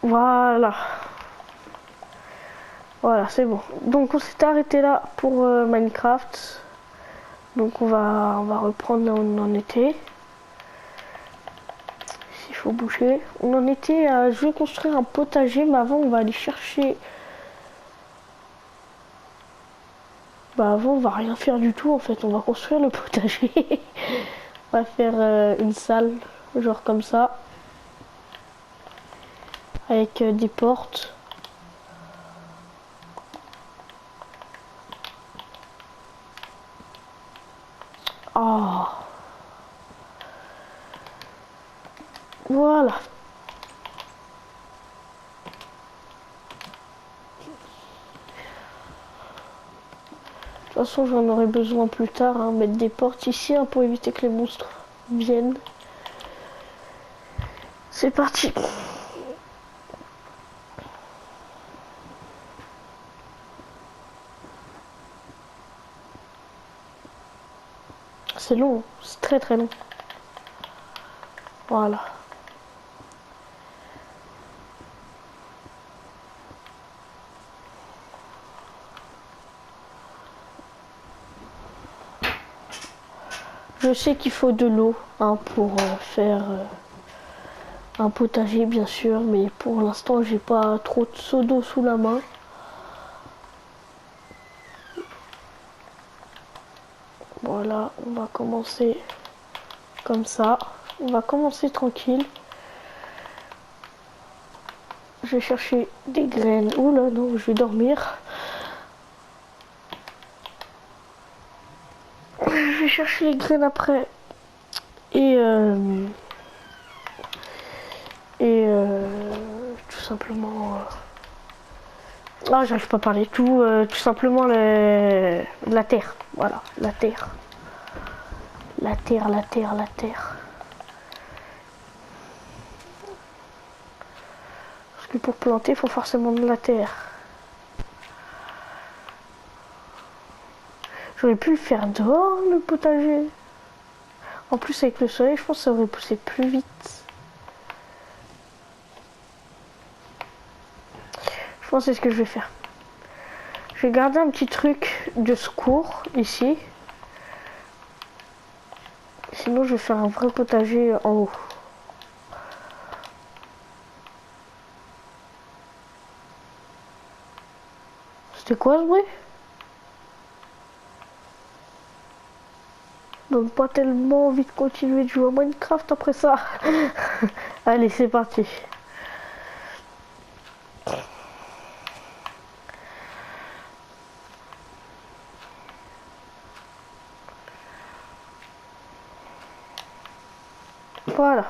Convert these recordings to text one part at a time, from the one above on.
Voilà. Voilà, c'est bon. Donc on s'est arrêté là pour Minecraft. Donc on va reprendre là où on en était. S'il faut bouger. On en était à... Je vais construire un potager, mais avant on va aller chercher... Bah avant on va rien faire du tout en fait. On va construire le potager. On va faire une salle, genre comme ça. Avec des portes. Oh. Voilà. De toute façon j'en aurai besoin plus tard, hein, mettre des portes ici hein, pour éviter que les monstres viennent. C'est parti. C'est long, c'est très très long. Voilà. Je sais qu'il faut de l'eau hein, pour faire un potager bien sûr, mais pour l'instant j'ai pas trop de seau d'eau sous la main. Voilà, on va commencer comme ça. On va commencer tranquille. Je vais chercher des graines. Oula non, je vais dormir. Je vais chercher les graines après. Et tout simplement... Ah, j'arrive pas à parler. Tout simplement la terre. Voilà, la terre. La terre, la terre, la terre. Parce que pour planter, il faut forcément de la terre. J'aurais pu le faire dehors, le potager. En plus, avec le soleil, je pense que ça aurait poussé plus vite. Je pense que c'est ce que je vais faire. Je vais garder un petit truc de secours ici. Sinon, je vais faire un vrai potager en haut. C'était quoi ce bruit? Donc pas tellement envie de continuer de jouer à Minecraft après ça. Allez, c'est parti. Voilà.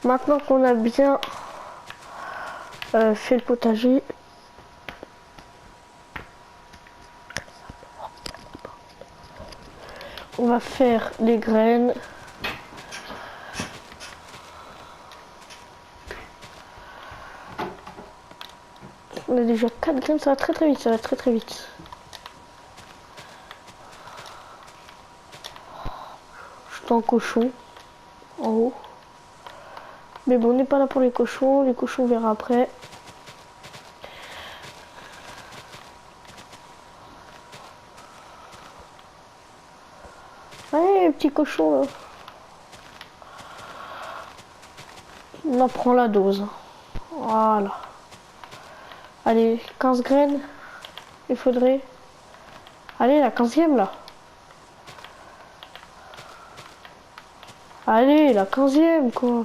Maintenant qu'on a bien fait le potager, on va faire les graines. On a déjà 4 graines, ça va très très vite, ça va très très vite. Je suis en cochon en haut. Mais bon, on n'est pas là pour les cochons on verra après. Ouais, petit cochon là. On en prend la dose. Voilà. Allez, 15 graines. Il faudrait. Allez, la 15e là. Allez, la 15e quoi.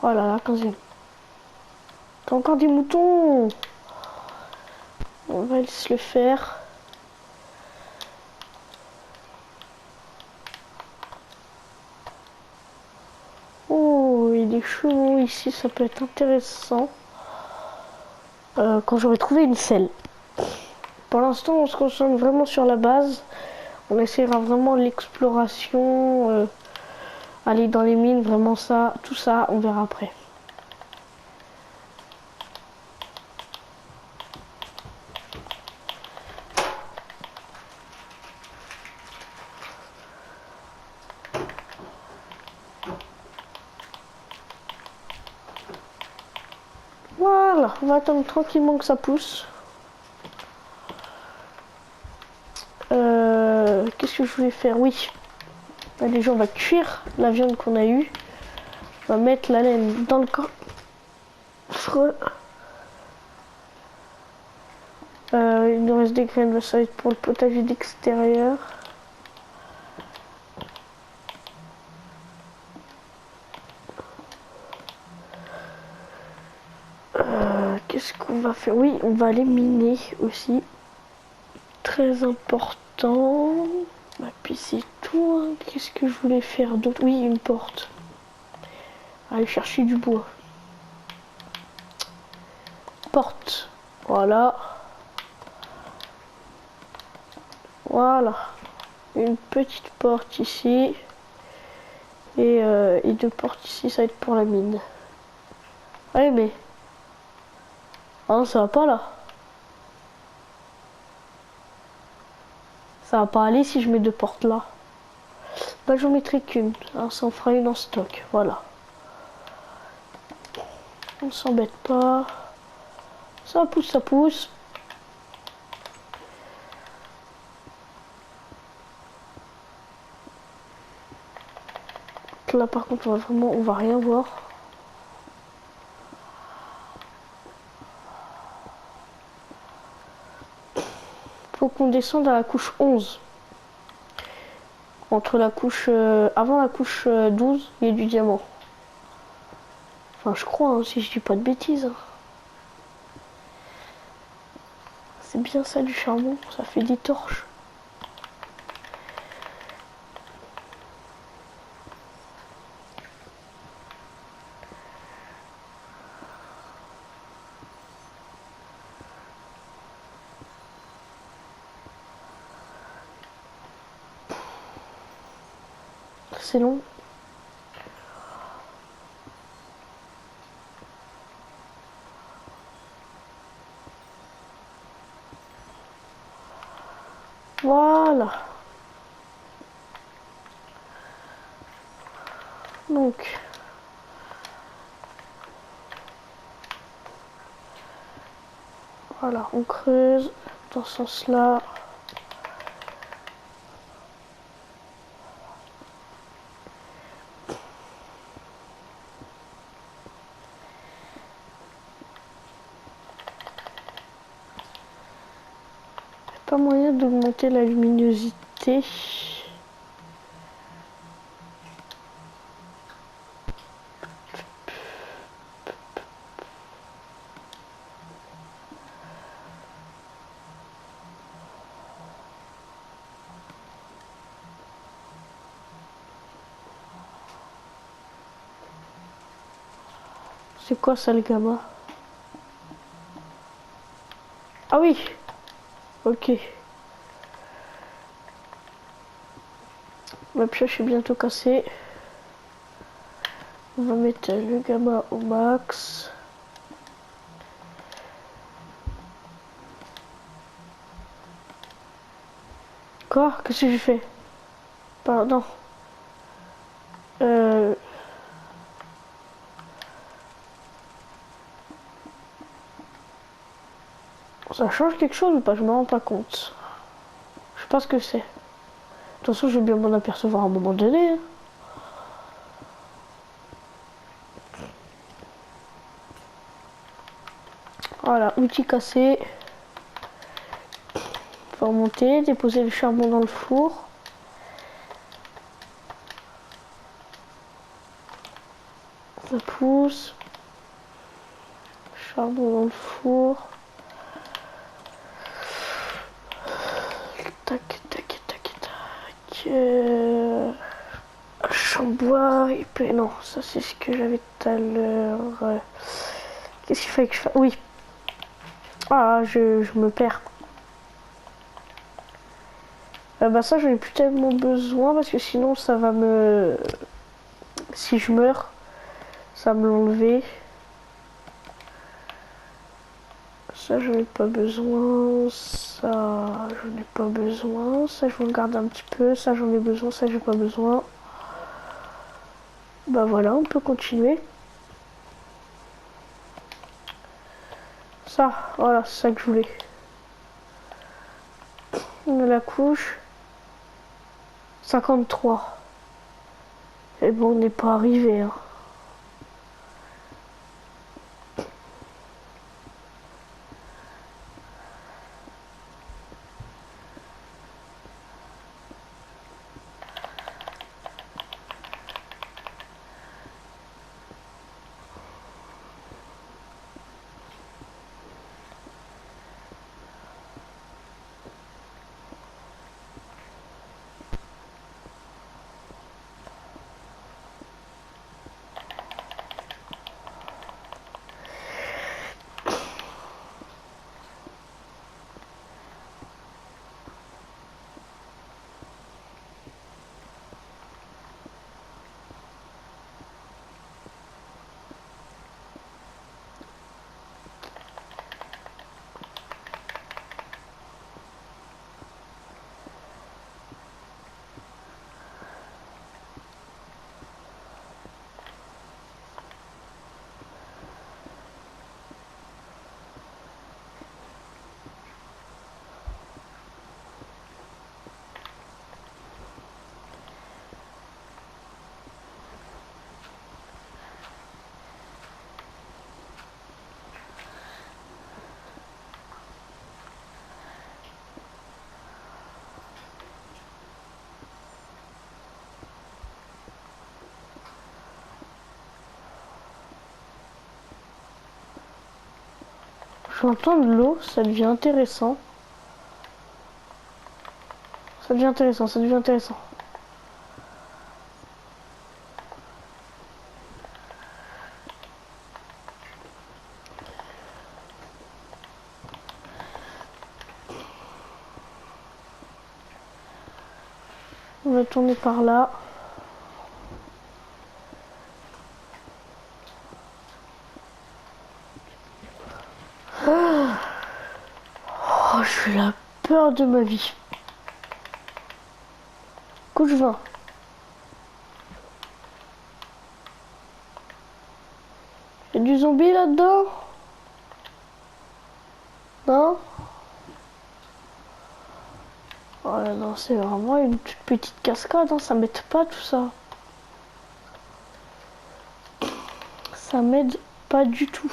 Voilà, la 15e. T'as encore des moutons. On va laisser le faire. Oh, il y a des chevaux ici, ça peut être intéressant. Quand j'aurai trouvé une selle. Pour l'instant, on se concentre vraiment sur la base. On essaiera vraiment l'exploration, aller dans les mines, vraiment ça, tout ça, on verra après. Voilà, on va attendre tranquillement que ça pousse. Qu'est-ce que je voulais faire? Oui. Bah, déjà, on va cuire la viande qu'on a eue. On va mettre la laine dans le coffre. Il nous reste des graines, ça va être pour le potager d'extérieur. Qu'est-ce qu'on va faire? Oui, on va aller miner aussi. Très important. Bah, puis c'est tout. Hein. Qu'est-ce que je voulais faire d'autre? Oui, une porte. Aller chercher du bois. Porte. Voilà. Voilà. Une petite porte ici. Et 2 portes ici, ça va être pour la mine. Allez, mais... Ah non, ça va pas là. Ça va pas aller si je mets 2 portes là. Bah j'en mettrai qu'une. Alors ça en fera une en stock. Voilà. On s'embête pas. Ça pousse, ça pousse. Là par contre on va rien voir. Faut qu'on descende à la couche 11. Entre la couche... avant la couche 12, il y a du diamant. Enfin je crois, hein, si je dis pas de bêtises. Hein. C'est bien ça du charbon, ça fait des torches. C'est long. Voilà. Donc... Voilà, on creuse dans ce sens-là. Pas moyen d'augmenter la luminosité. C'est quoi ça le gamma? Ah oui. Ok. Ma pioche est bientôt cassée. On va mettre le gamma au max. Quoi? Qu'est-ce que j'ai fait? Pardon. Ça change quelque chose ou pas? Je me rends pas compte. Je sais pas ce que c'est. De toute façon, je vais bien m'en apercevoir à un moment donné. Hein. Voilà, outil cassé. Faut remonter, déposer le charbon dans le four. Ça pousse. Charbon dans le four. Tac, tac, tac, tac. Chambois. Et puis non, ça c'est ce que j'avais tout à l'heure. Qu'est-ce qu'il fallait que je fasse? Oui. Ah, je me perds. Bah ça j'en ai plus tellement besoin parce que sinon ça va me... Si je meurs, ça va me l'enlever. Ça j'en ai pas besoin, ça j'en ai pas besoin, ça je vais le garder un petit peu, ça j'en ai besoin, ça j'ai pas besoin. Bah voilà, on peut continuer. Ça, voilà, c'est ça que je voulais. On a la couche. 53. Et bon, on n'est pas arrivé, hein. J'entends de l'eau, ça devient intéressant. Ça devient intéressant, ça devient intéressant. On va tourner par là. Oh, j'ai la peur de ma vie. Couche 20. Y'a du zombie là-dedans? Non? Oh là, non, c'est vraiment une toute petite cascade, hein. Ça m'aide pas tout ça. Ça m'aide pas du tout.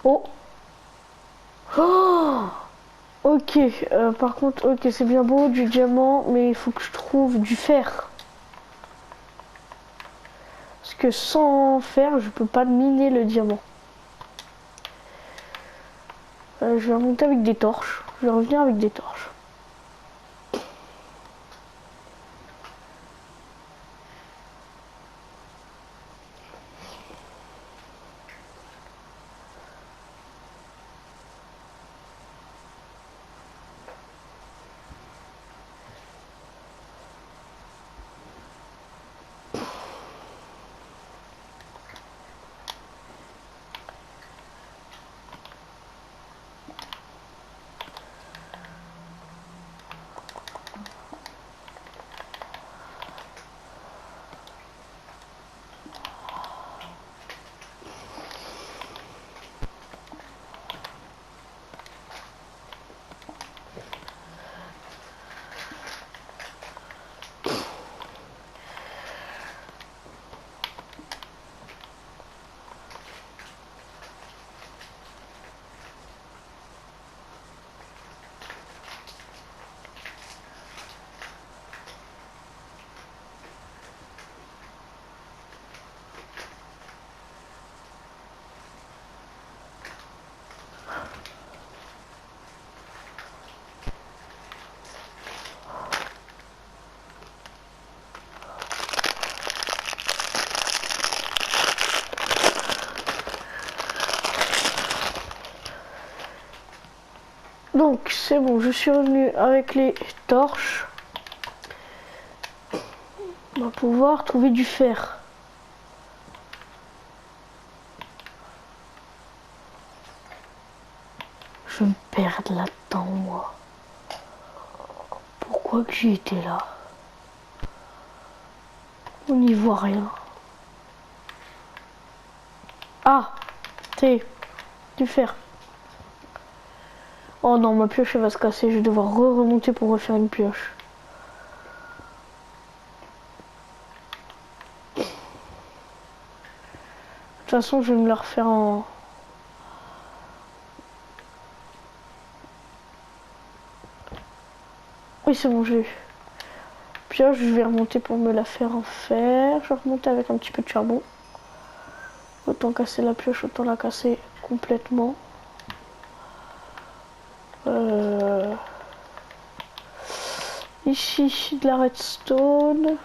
Oh. Oh. Ok, par contre, ok, c'est bien beau du diamant, mais il faut que je trouve du fer. Parce que sans fer, je peux pas miner le diamant. Je vais remonter avec des torches. Je vais revenir avec des torches. Donc c'est bon, je suis revenu avec les torches. On va pouvoir trouver du fer. je me perdre là-dedans, moi? Pourquoi que j'y étais là? On n'y voit rien. Ah, t'es du fer. Oh non, ma pioche elle va se casser. Je vais devoir remonter pour refaire une pioche. De toute façon, je vais me la refaire en... Oui, c'est bon, j'ai eu. Pioche, je vais remonter pour me la faire en fer. Je vais remonter avec un petit peu de charbon. Autant casser la pioche, autant la casser complètement. Ici, de la redstone.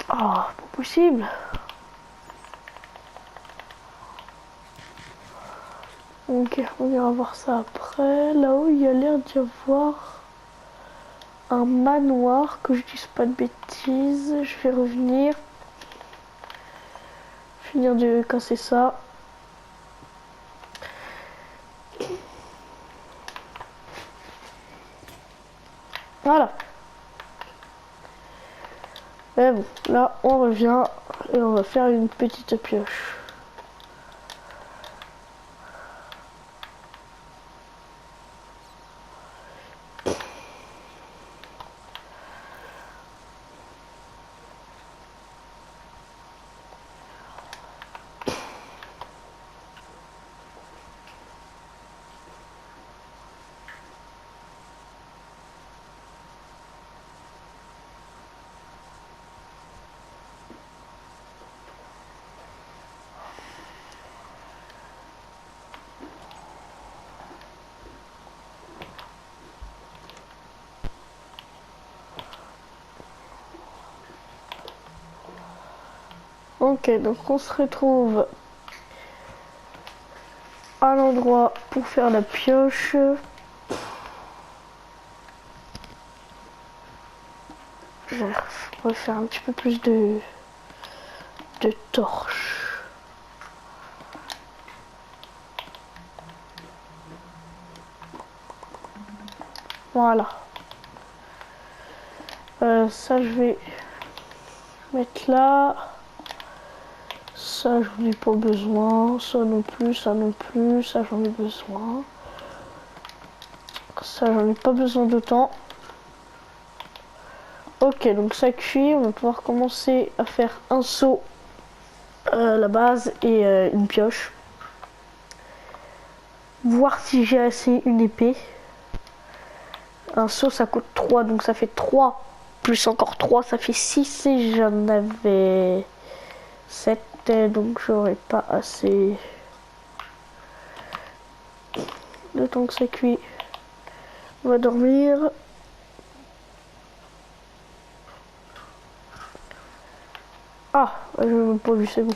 Ah, pas possible. Ok, on ira voir ça après. Là-haut, il y a l'air d'y avoir un manoir, que je dise pas de bêtises. Je vais revenir. Finir de casser ça. Voilà. Mais bon, là, on revient et on va faire une petite pioche. Ok, donc on se retrouve à l'endroit pour faire la pioche. Je vais faire un petit peu plus de torches. Voilà. Ça, je vais mettre là. Ça, j'en ai pas besoin. Ça non plus, ça non plus. Ça, j'en ai besoin. Ça, j'en ai pas besoin d'autant. Ok, donc ça cuit. On va pouvoir commencer à faire un seau à la base et une pioche. Voir si j'ai assez une épée. Un seau, ça coûte 3, donc ça fait 3. Plus encore 3, ça fait 6. Et j'en avais 7, donc j'aurais pas assez. Le temps que ça cuit, on va dormir. Ah, je n'ai pas vu, c'est bon.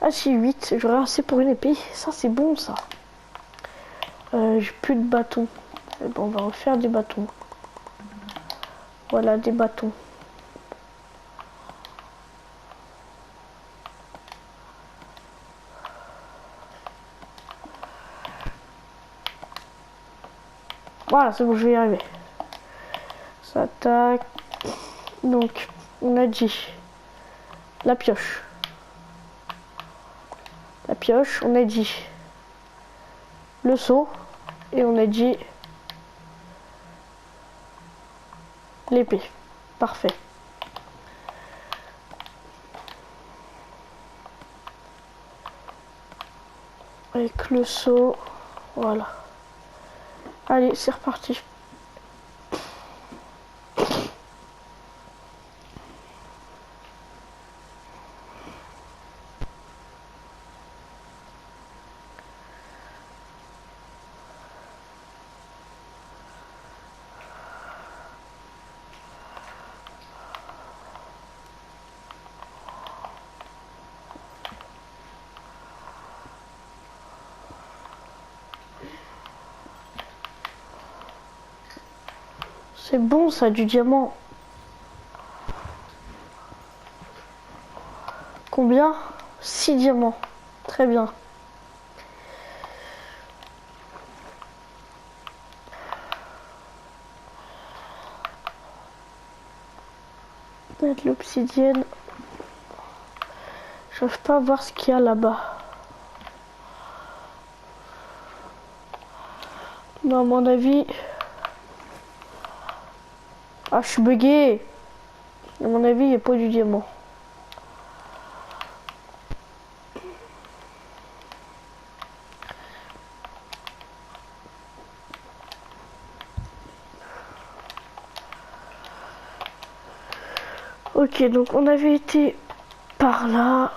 Ah si, 8, j'aurais assez pour une épée. Ça, c'est bon, ça. J'ai plus de bâtons. Bon, on va refaire des bâtons. Voilà, des bâtons. Voilà, c'est bon, je vais y arriver. Ça attaque. Donc, on a dit la pioche. La pioche, on a dit le seau. Et on a dit l'épée. Parfait. Avec le seau. Voilà. Allez, c'est reparti. C'est bon ça, du diamant. combien? 6 diamants. Très bien. Mettre l'obsidienne. J'arrive pas à voir ce qu'il y a là-bas. Mais à mon avis... Ah, je suis bugué. À mon avis, il n'y a pas du diamant. Ok, donc on avait été par là.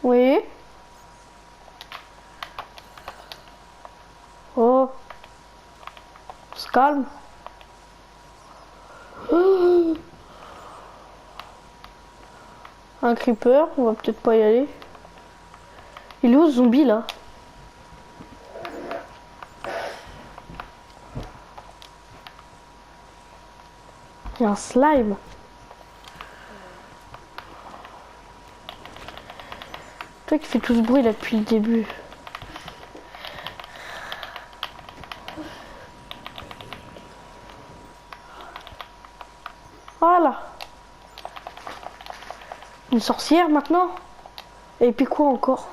Oui. Oh. On se calme. Un creeper, on va peut-être pas y aller. Il est où ce zombie là? Il y a un slime. Toi qui fais tout ce bruit là depuis le début. Voilà. Une sorcière maintenant? Et puis quoi encore?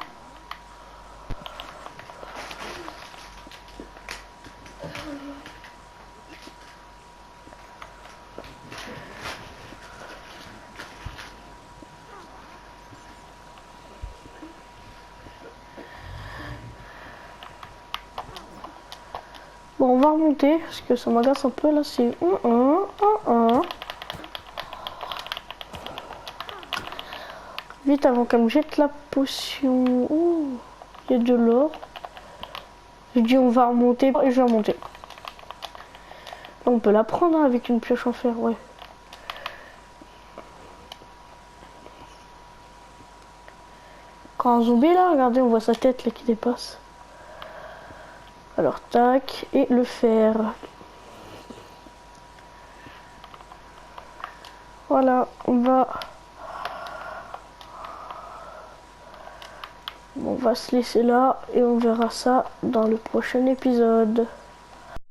Bon, on va remonter parce que ça m'agace un peu là. C'est vite avant qu'elle me jette la potion. Ouh, il y a de l'or. Je dis on va remonter et je vais remonter. On peut la prendre hein, avec une pioche en fer, ouais. Quand un zombie là, regardez, on voit sa tête là qui dépasse. Alors tac, et le fer. Voilà, on va se laisser là et on verra ça dans le prochain épisode.